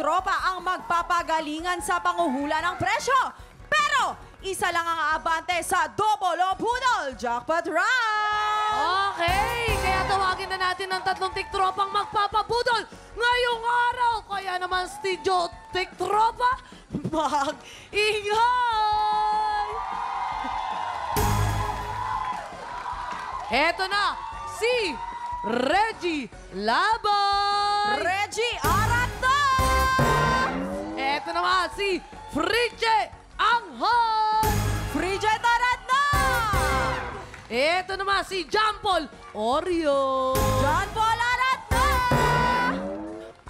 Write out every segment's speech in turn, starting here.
tiktropa ang magpapagalingan sa panguhula ng presyo. Pero isa lang ang aabante sa Double o Budol Jackpot Round! Okay, kaya tawagin na natin ang tatlong tiktropang magpapabudol ngayong araw. Kaya naman, Studio Tiktropa, mag-ingay! Eto na, si Reggie Labay! Reggie Arata! Eto naman, si Friche Anghel! Friche Arata! Eto naman, si Jampol Oreo! John Paul Arata!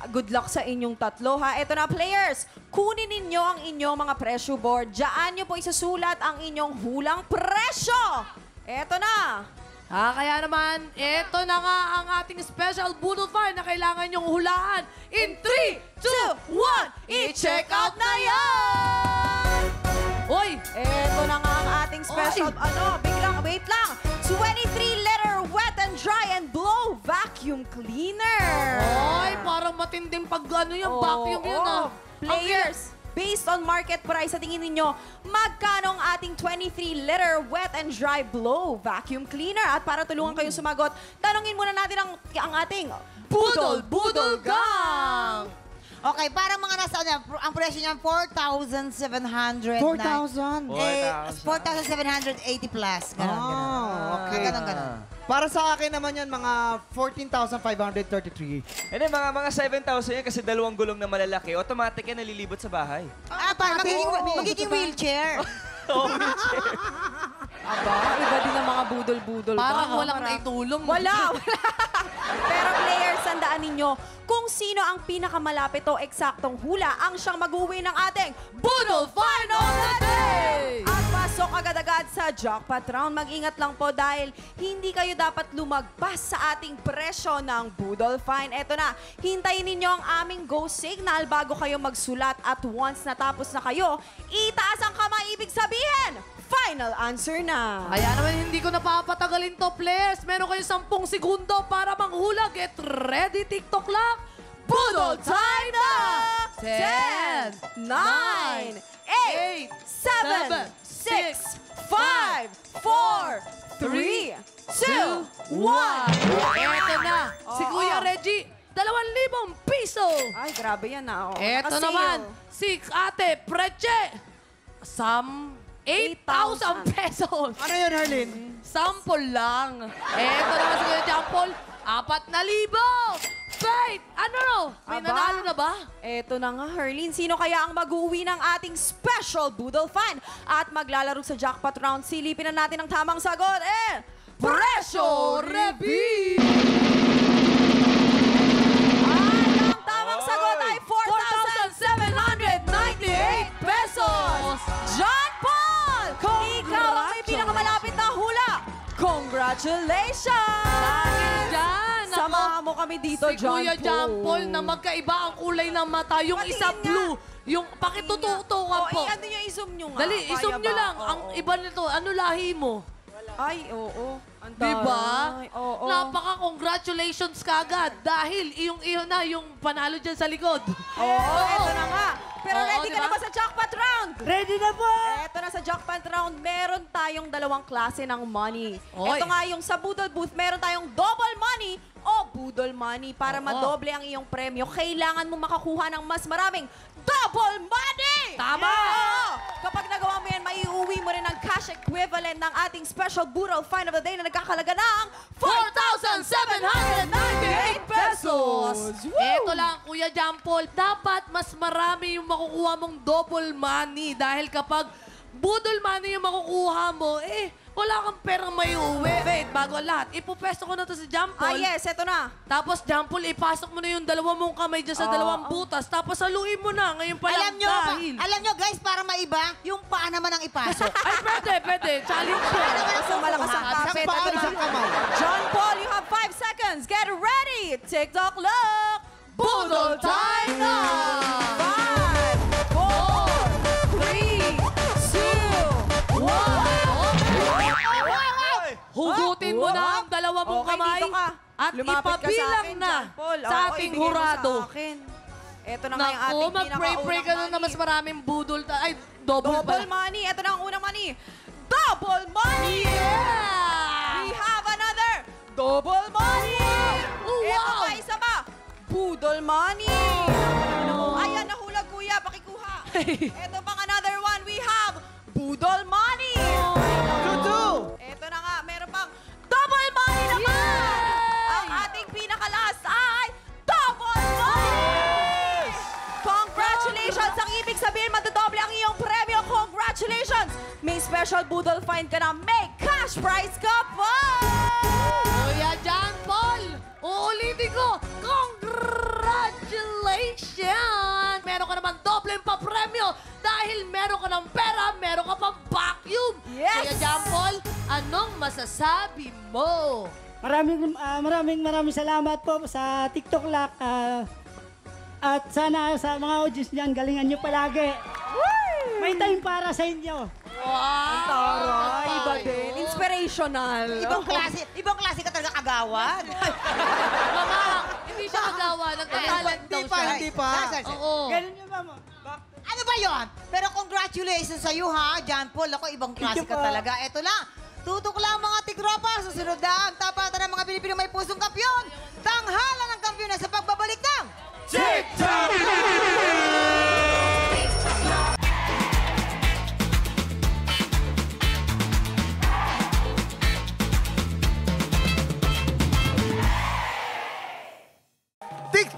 Good luck sa inyong tatlo, ha? Eto na, players. Kunin ninyo ang inyong mga presyo board. Diyan nyo po isasulat ang inyong hulang presyo. Eto na. Kaya naman, eto na nga ang ating special Budol Find na kailangan nyong hulaan. In 3, 2, 1, i-check out na yan! Oy! Eto na nga ang ating special, wait lang. 23-liter wet and dry and blow vacuum cleaner. Oy, parang matinding pag yung vacuum yun Players, based on market price, sa tingin ninyo, magkano ang ating 23-liter wet and dry blow vacuum cleaner? At para tulungan kayong sumagot, tanungin muna natin ang ating Budol Gang! Okay, para mga nasa, ang presyo niya 4,700. 4,000? 4,780 plus. Ganon, okay. Ganon. Para sa akin naman yan, mga 14,533. Hindi, mga 7,000 yan kasi dalawang gulong na malalaki. Automatic yan nalilibot sa bahay. Para magiging wheelchair. Aba, iba din ang mga budol-budol ba? Parang walang naitulong. Wala. Pero players, tandaan ninyo, kung sino ang pinakamalapit o eksaktong hula ang siyang mag-uwi ng ating Budol Find of the Day! At pasok agad-agad sa Jackpot Round. Mag-ingat lang po dahil hindi kayo dapat lumagpas sa ating presyo ng Budol Find. Eto na, hintayin ninyo ang aming go signal bago kayo magsulat at once natapos na kayo, itaas ang kamay, ibig sabihin, final answer na. Kaya naman hindi ko napapatagalin to, players. Meron kayo 10 segundo para manghula. Get ready, TikTok lang. Budol time na! 10, 9, 8, 7, 6, 5, 4, 3, 2, 1. Eto na, si Kuya Reggie, 2,000 piso. Ay, grabe yan na. Eto naman, si Ate Preche, 8,000 pesos. Ano yun, Harlin? Sample lang. Eto naman si Kuya Jampol, 4,000. Faith, may Aba. nanalo na ba? Eto na nga, Herlin. Sino kaya ang mag-uwi ng ating special Budol Find? At maglalaro sa Jackpot Round. Silipin na natin ang tamang sagot. Presyo Reveal! At ang tamang sagot ay 4,798 pesos! John Paul! Ikaw ang may pinakamalapit na hula! Congratulations! Dahil dyan, Samahan mo kami dito, si John Kuya Paul. Jampol na magkaiba ang kulay ng mata. Yung Patingin isa nga. blue, yung pakitutukan po. Ano nyo, i-zoom nyo nga. Dali, Kaya i-zoom nyo ba? lang. Ang iba nito, ano lahi mo? Ay, oo. Ang Diba? taray. Oo. Napaka-congratulations kagad dahil iyong-iyo na yung panalo dyan sa likod. Oo, eto na nga. Pero Oo, ready ka diba? na ba sa jackpot round? Ready na po! Eto na sa jackpot round, meron tayong dalawang klase ng money. Oy. Eto nga yung sa Budol Booth, meron tayong double money o Budol money. Para Oo. madoble ang iyong premyo, kailangan mo makakuha ng mas maraming double money! Tama! Oo! Kapag nagawa mo yan, maiuwi mo rin ang cash equivalent ng ating special Budol Find of the Day na nagkakalaga ng 4,798 pesos! Woo! Eto lang, Kuya Jampol, dapat mas marami yung makukuha mong double money dahil kapag budol money yung makukuha mo, wala kang perang may uwi. Wait, bago ang lahat, ipupesto ko na to si Jampol. Yes, eto na. Tapos, Jampol, ipasok mo na yung dalawa mong kamay dyan sa dalawang butas. Tapos, haluin mo na ngayon pa lang dahil. Alam nyo guys, para maiba, yung paa naman ang ipasok. Ay, pwede. Challenge ko. Mas malakas ang kapit. Isang paa, Eto na. isang kamay. John Paul, you have 5 seconds. Get ready. TikTok look. Budol time na! 5, 4, 3, 2, 1. Hugutin mo na ang dalawa mong Okay, kamay dito ka. at Lumapit ka sa ipabilang akin, na John Paul. sa Oo, ating ibigay mo hurado. sa akin. Ito na nga yung Naku, ating mag-pray-pray ka na mas maraming budol. Ay, double Double pala. money. Ito na ang unang money. Double money! Yeah! We have another double money! Oh, Ito wow! pa, isa pa. Budol money! Ayan, nahulog kuya. Pakikuha. Ito pang another one. We have budol money! Tutu! Ito na nga. Meron pang double money naman! Ang ating pinakalas ay double money! Congratulations! Ang ibig sabihin, madodoble ang iyong premyo. Congratulations! May special budol find ka na. May cash prize ka pa! Kuya John Paul, uulitin ko, congratulations! Meron ka naman dobleng pa-premyo dahil meron ka ng pera, meron ka pang vacuum. Yes! Kuya John Paul, anong masasabi mo? Maraming salamat po sa TikTok Lock. At sana sa mga audience niyan, galingan nyo palagi. May time para sa inyo. Wow! Taray, iba din. Inspirational. Ibang klase ka talaga kagawad. Mama, hindi siya magawa. Nagtatalent daw siya. Hindi pa. Oo. Ganun nyo ba mo? Ano ba yon? Pero congratulations sa'yo ha, John Paul. Ako, ibang klase Thank you ka po. talaga. Eto lang, tutok lang mga tigropa. Susunod na ang tapatan ng mga Pilipino may pusong kampyon. Tanghalan ng kampyon na sa pagbabalik ng TikTok!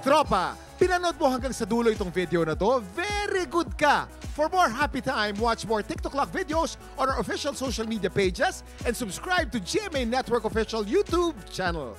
Tropa, pinanood mo hanggang sa dulo itong video na to? Very good ka! For more happy time, watch more TikTok Lock videos on our official social media pages and subscribe to GMA Network official YouTube channel.